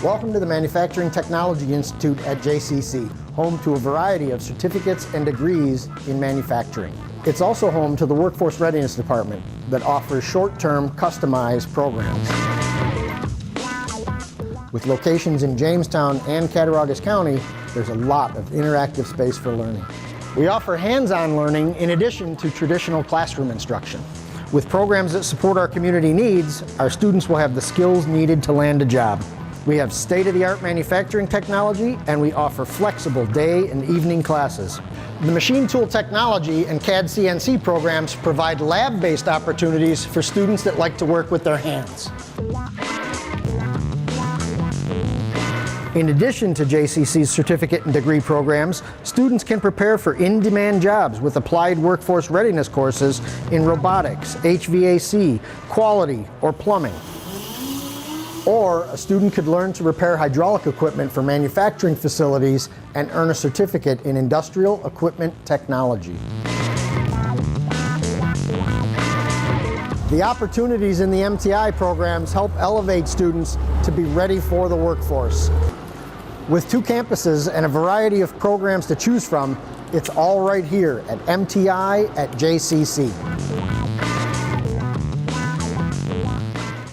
Welcome to the Manufacturing Technology Institute at JCC, home to a variety of certificates and degrees in manufacturing. It's also home to the Workforce Readiness Department that offers short-term customized programs. With locations in Jamestown and Cattaraugus County, there's a lot of interactive space for learning. We offer hands-on learning in addition to traditional classroom instruction. With programs that support our community needs, our students will have the skills needed to land a job. We have state-of-the-art manufacturing technology, and we offer flexible day and evening classes. The machine tool technology and CAD CNC programs provide lab-based opportunities for students that like to work with their hands. In addition to JCC's certificate and degree programs, students can prepare for in-demand jobs with applied workforce readiness courses in robotics, HVAC, quality, or plumbing. Or a student could learn to repair hydraulic equipment for manufacturing facilities and earn a certificate in industrial equipment technology. The opportunities in the MTI programs help elevate students to be ready for the workforce. With 2 campuses and a variety of programs to choose from, it's all right here at MTI at JCC.